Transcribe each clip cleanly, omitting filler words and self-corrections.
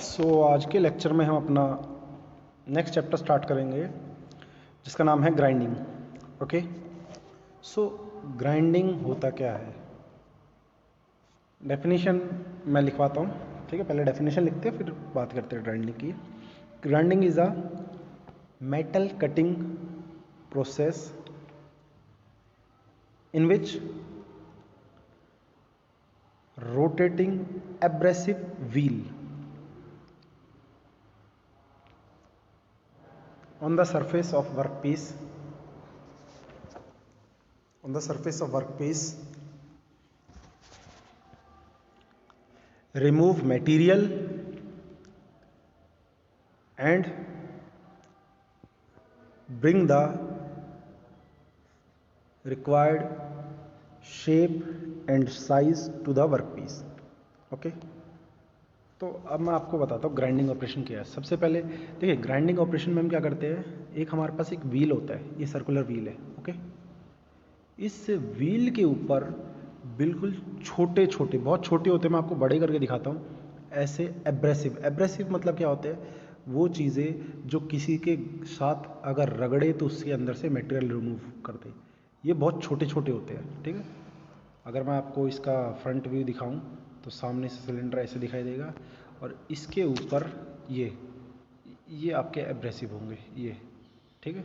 आज के लेक्चर में हम अपना नेक्स्ट चैप्टर स्टार्ट करेंगे जिसका नाम है ग्राइंडिंग। ओके, ग्राइंडिंग होता क्या है? डेफिनेशन मैं लिखवाता हूँ, ठीक है। पहले डेफिनेशन लिखते हैं फिर बात करते हैं ग्राइंडिंग की। Grinding is a metal cutting process in which rotating abrasive wheel on the surface of workpiece remove material and bring the required shape and size to the workpiece। Okay, तो अब मैं आपको बताता हूँ ग्राइंडिंग ऑपरेशन क्या है। सबसे पहले देखिए, ग्राइंडिंग ऑपरेशन में हम क्या करते हैं, एक हमारे पास एक व्हील होता है, ये सर्कुलर व्हील है। ओके, इस व्हील के ऊपर बिल्कुल छोटे छोटे, बहुत छोटे होते हैं, मैं आपको बड़े करके दिखाता हूँ, ऐसे एब्रेसिव मतलब क्या होते हैं? वो चीज़ें जो किसी के साथ अगर रगड़े तो उसके अंदर से मटेरियल रिमूव कर दे। ये बहुत छोटे छोटे होते हैं, ठीक है। अगर मैं आपको इसका फ्रंट व्यू दिखाऊं तो सामने से सिलेंडर ऐसे दिखाई देगा और इसके ऊपर ये आपके एब्रेसिव होंगे, ये, ठीक है,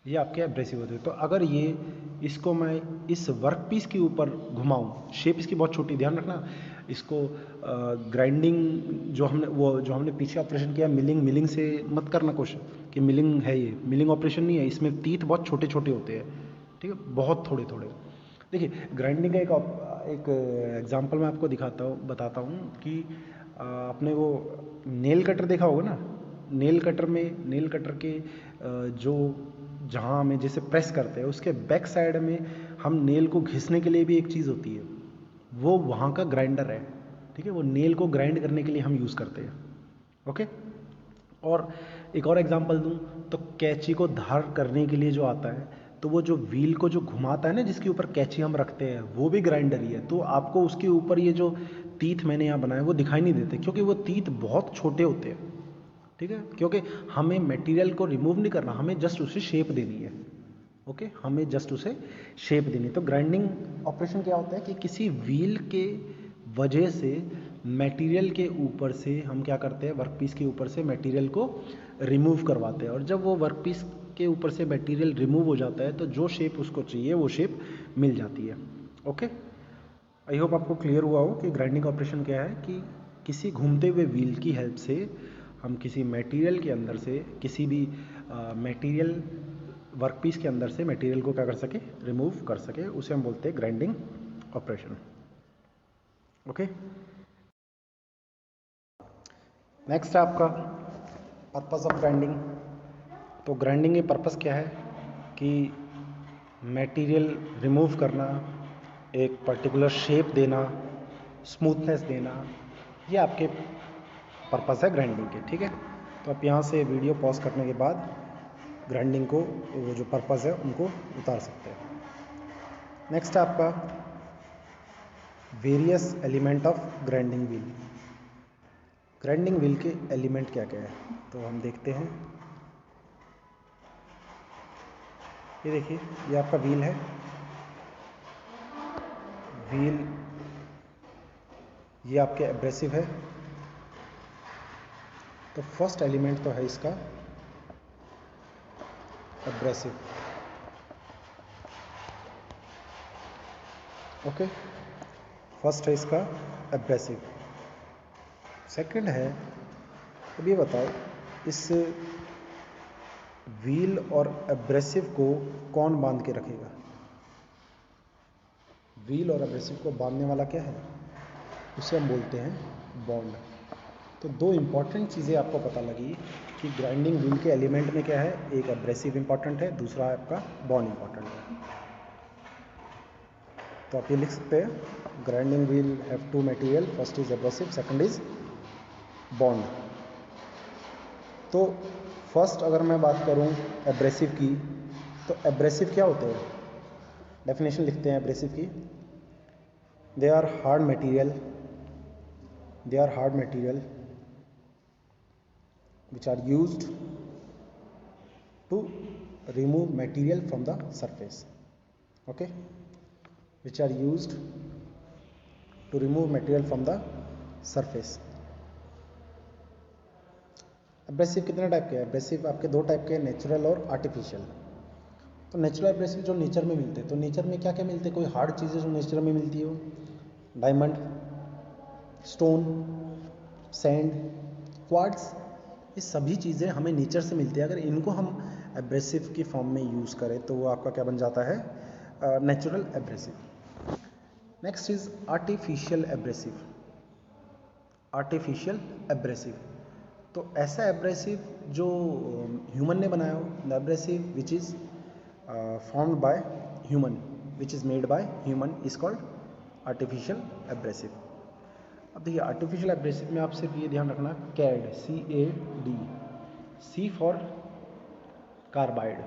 ये आपके एब्रेसिव होते हैं। तो अगर इसको मैं इस वर्क पीस के ऊपर घुमाऊं, शेप इसकी बहुत छोटी, ध्यान रखना इसको। ग्राइंडिंग जो हमने पीछे ऑपरेशन किया, मिलिंग से मत करना क्वेश्चन कि मिलिंग है, ये मिलिंग ऑपरेशन नहीं है। इसमें टीथ बहुत छोटे छोटे होते हैं, ठीक है, बहुत थोड़े थोड़े। देखिए, ग्राइंडिंग का एक एग्जांपल मैं आपको बताता हूँ कि आपने वो नेल कटर देखा होगा ना। नेल कटर के जो जहाँ हमें जैसे प्रेस करते हैं उसके बैक साइड में हम नेल को घिसने के लिए भी एक चीज़ होती है, वो वहाँ का ग्राइंडर है, ठीक है। वो नेल को ग्राइंड करने के लिए हम यूज़ करते हैं। ओके, और एक और एग्जांपल दूँ तो कैंची को धार करने के लिए जो आता है, तो वो जो व्हील को जो घुमाता है ना, जिसके ऊपर कैंची हम रखते हैं, वो भी ग्राइंडर ही है। तो आपको उसके ऊपर ये जो तीत मैंने यहाँ बनाए वो दिखाई नहीं देते, क्योंकि वो तीत बहुत छोटे होते हैं, ठीक है। क्योंकि हमें मटेरियल को रिमूव नहीं करना, हमें जस्ट उसे शेप देनी है। ओके, हमें जस्ट उसे शेप देनी। तो ग्राइंडिंग ऑपरेशन क्या होता है कि किसी व्हील के वजह से मटेरियल के ऊपर से हम क्या करते हैं, वर्कपीस के ऊपर से मटेरियल को रिमूव करवाते हैं। और जब वो वर्कपीस के ऊपर से मटेरियल रिमूव हो जाता है तो जो शेप उसको चाहिए वो शेप मिल जाती है। ओके, आई होप आपको क्लियर हुआ हो कि ग्राइंडिंग ऑपरेशन क्या है, कि किसी घूमते हुए व्हील की हेल्प से हम किसी मटेरियल के अंदर से, किसी भी मटेरियल वर्कपीस के अंदर से मटेरियल को क्या कर सके, रिमूव कर सके, उसे हम बोलते हैं ग्राइंडिंग ऑपरेशन। ओके, नेक्स्ट है आपका पर्पस ऑफ ग्राइंडिंग। तो ग्राइंडिंग के पर्पस क्या है कि मटेरियल रिमूव करना, एक पर्टिकुलर शेप देना, स्मूथनेस देना, ये आपके पर्पस है ग्राइंडिंग के, ठीक है। तो आप यहाँ से वीडियो पॉज करने के बाद ग्राइंडिंग को, वो जो पर्पस है उनको उतार सकते हैं। नेक्स्ट है आपका various element of grinding wheel. Grinding wheel के एलिमेंट क्या क्या है तो हम देखते हैं। ये देखिए, ये आपका व्हील है, व्हील, ये आपके एब्रेसिव है। तो फर्स्ट एलिमेंट तो है इसका एब्रेसिव। ओके, फर्स्ट है इसका एब्रेसिव। सेकंड है, अब ये बताओ इस व्हील और एब्रेसिव को कौन बांध के रखेगा? व्हील और एब्रेसिव को बांधने वाला क्या है, उसे हम बोलते हैं बॉन्ड। तो दो इंपॉर्टेंट चीज़ें आपको पता लगी कि ग्राइंडिंग व्हील के एलिमेंट में क्या है, एक एब्रेसिव इंपॉर्टेंट है, दूसरा आपका बॉन्ड इंपॉर्टेंट है। तो आप ये लिख सकते हैं, grinding wheel have two material, first is abrasive, second is bond. तो फर्स्ट अगर मैं बात करूं एब्रेसिव की, तो एब्रेसिव क्या होते हैं? डेफिनेशन लिखते हैं एब्रेसिव की। They are hard material which are used to remove material from the surface. Okay, which are used to remove material from the surface. Abrasive कितने टाइप के हैं? एब्रेसिव आपके दो टाइप के, नेचुरल और आर्टिफिशियल। तो नेचुरल एब्रेसिव जो nature में मिलते हैं, तो नेचर में क्या क्या मिलते हैं? कोई हार्ड चीज़ें जो नेचर में मिलती हो, डायमंड, स्टोन, सैंड, क्वार्ट्ज, ये सभी चीज़ें हमें नेचर से मिलती है। अगर इनको हम एब्रेसिव की फॉर्म में यूज़ करें तो वो आपका क्या बन जाता है? Natural abrasive. Next is artificial abrasive. Artificial abrasive तो ऐसा एब्रेसिव जो ह्यूमन ने बनाया हो, the abrasive which is formed by human, which is made by human is called artificial abrasive. अब देखिए आर्टिफिशियल एब्रेसिव में आप सिर्फ ये ध्यान रखना, CAD, CAD, C for carbide.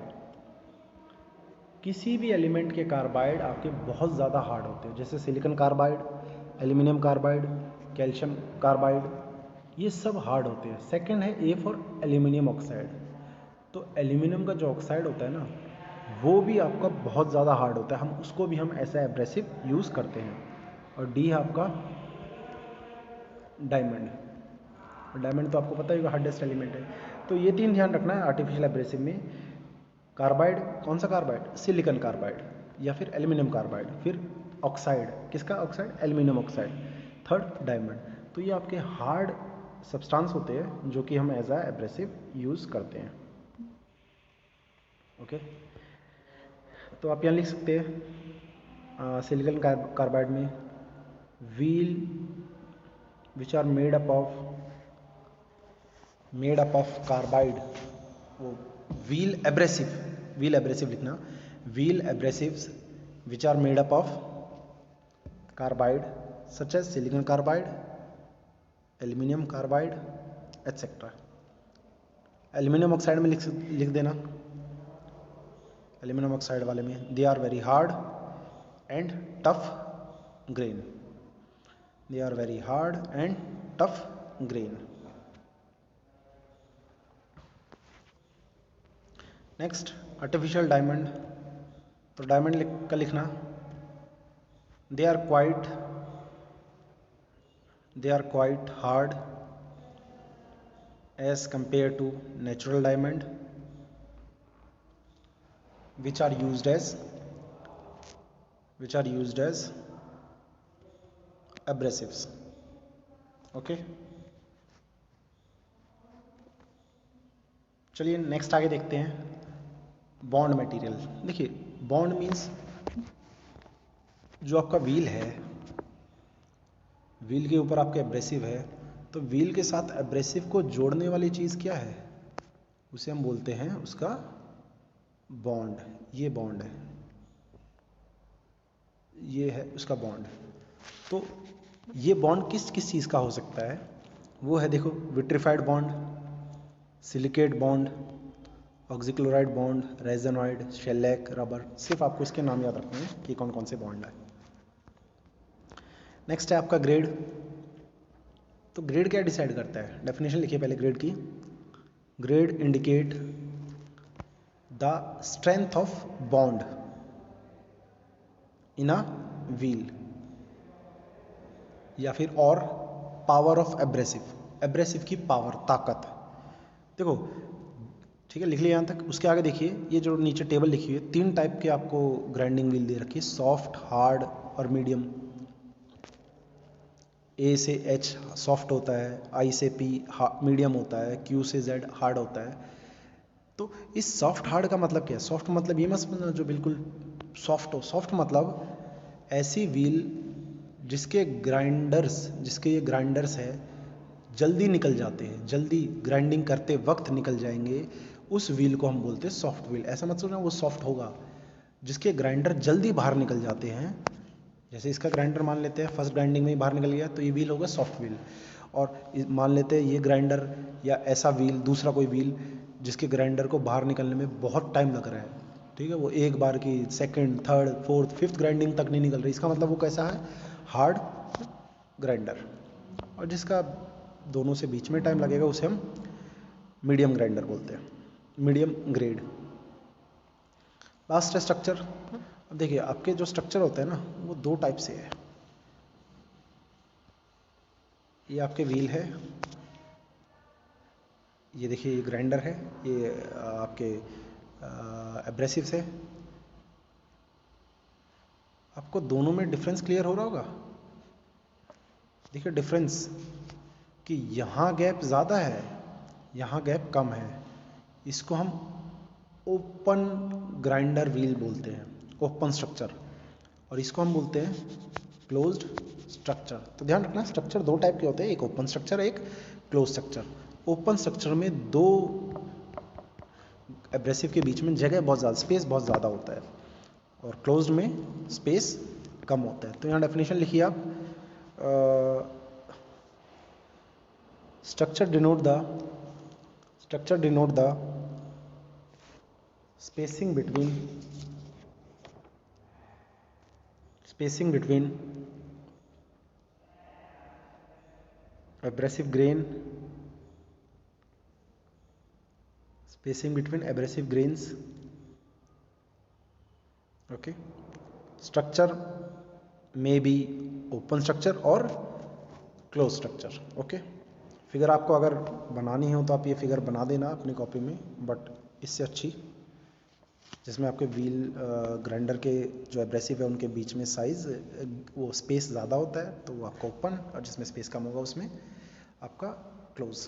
किसी भी एलिमेंट के कार्बाइड आपके बहुत ज़्यादा हार्ड होते हैं, जैसे silicon carbide, aluminium carbide, calcium carbide, ये सब हार्ड होते हैं। सेकंड है A फॉर एल्यूमिनियम ऑक्साइड। तो एल्यूमिनियम का जो ऑक्साइड होता है ना, वो भी आपका बहुत ज़्यादा हार्ड होता है, हम उसको भी हम ऐसा एब्रेसिव यूज़ करते हैं। और D है आपका डायमंड। डायमंड तो आपको पता ही होगा हार्डेस्ट एलिमेंट है। तो ये तीन ध्यान रखना है आर्टिफिशियल एब्रेसिव में। कार्बाइड, कौन सा कार्बाइड? सिलिकॉन कार्बाइड या फिर एल्यूमिनियम कार्बाइड। फिर ऑक्साइड, किसका oxide? Aluminium oxide. Third diamond. तो ये आपके हार्ड सब्सटेंस होते हैं जो कि हम एज आ एब्रेसिव यूज़ करते हैं। ओके, तो आप यहाँ लिख सकते हैं सिलिकॉन कार्बाइड में wheel which are made up of carbide, वो व्हील एब्रेसिव लिखना, wheel abrasives which are made up of carbide such as silicon carbide, aluminium carbide etcetera. Aluminium oxide में लिख देना, एल्यूमिनियम ऑक्साइड वाले में, they are very hard and tough grain, they are very hard and tough grain. Next artificial diamond. तो diamond का लिखना, they are quite hard as compare to natural diamond which are used as abrasives. Okay, चलिए next आगे देखते हैं, bond material. देखिए bond means जो आपका व्हील है, व्हील के ऊपर आपका एब्रेसिव है, तो व्हील के साथ एब्रेसिव को जोड़ने वाली चीज़ क्या है? उसे हम बोलते हैं उसका बॉन्ड। ये बॉन्ड है, ये है उसका बॉन्ड। तो ये बॉन्ड किस किस चीज़ का हो सकता है? वो है, देखो, vitrified bond, silicate bond, oxychloride bond, resinoid, shellac, rubber. सिर्फ आपको इसके नाम याद रखने हैं कि कौन कौन से बॉन्ड है। नेक्स्ट है आपका ग्रेड। तो ग्रेड क्या डिसाइड करता है? डेफिनेशन लिखिए पहले ग्रेड की। Grade indicate the strength of bond in a wheel, या फिर और पावर ऑफ एब्रेसिव की पावर, ताकत। देखो ठीक है, लिख लिया यहाँ तक। उसके आगे देखिए, ये जो नीचे टेबल लिखी हुई है, 3 टाइप के आपको ग्राइंडिंग व्हील दे रखी है, सॉफ्ट, हार्ड और मीडियम। A से H सॉफ्ट होता है, I से P मीडियम होता है, Q से Z हार्ड होता है। तो इस सॉफ्ट हार्ड का मतलब क्या है? सॉफ्ट मतलब ये मत समझना जो बिल्कुल सॉफ्ट हो। सॉफ्ट मतलब ऐसी व्हील जिसके ये ग्राइंडर्स है जल्दी निकल जाते हैं, जल्दी ग्राइंडिंग करते वक्त निकल जाएंगे, उस व्हील को हम बोलते हैं सॉफ्ट व्हील। ऐसा मत सोचना वो सॉफ्ट होगा, जिसके ग्राइंडर जल्दी बाहर निकल जाते हैं। जैसे इसका ग्राइंडर मान लेते हैं फर्स्ट ग्राइंडिंग में ही बाहर निकल गया, तो ये व्हील होगा सॉफ्ट व्हील। और मान लेते हैं ये ग्राइंडर या ऐसा व्हील, दूसरा कोई व्हील जिसके ग्राइंडर को बाहर निकलने में बहुत टाइम लग रहा है, ठीक है, वो एक बार की second, third, fourth, fifth grinding तक नहीं निकल रही, इसका मतलब वो कैसा है? Hard grinder. और जिसका दोनों से बीच में टाइम लगेगा उसे हम मीडियम ग्राइंडर बोलते हैं, मीडियम ग्रेड। लास्ट है स्ट्रक्चर। अब देखिए आपके जो स्ट्रक्चर होते हैं ना वो दो टाइप से है। ये आपके व्हील है, ये देखिए ये ग्राइंडर है, ये आपके एब्रेसिव है। आपको दोनों में डिफरेंस क्लियर हो रहा होगा। देखिए डिफरेंस कि यहाँ गैप ज़्यादा है, यहाँ गैप कम है। इसको हम ओपन ग्राइंडर व्हील बोलते हैं, ओपन स्ट्रक्चर, और इसको हम बोलते हैं क्लोज्ड स्ट्रक्चर। तो ध्यान रखना स्ट्रक्चर दो टाइप के होते हैं, एक ओपन स्ट्रक्चर, एक क्लोज स्ट्रक्चर। ओपन स्ट्रक्चर में दो एब्रेसिव के बीच में जगह बहुत ज़्यादा, स्पेस बहुत ज़्यादा होता है, और क्लोज्ड में स्पेस कम होता है। तो यहाँ डेफिनेशन लिखिए आप, structure denote the spacing between abrasive grain, spacing between abrasive grains. Okay, structure may be open structure और closed structure. Okay, फिगर आपको अगर बनानी हो तो आप ये फिगर बना देना अपनी कॉपी में, बट इससे अच्छी जिसमें आपके व्हील ग्राइंडर के जो एब्रेसिव है उनके बीच में साइज़ वो स्पेस ज़्यादा होता है तो वो आपका ओपन, और जिसमें स्पेस कम होगा उसमें आपका क्लोज।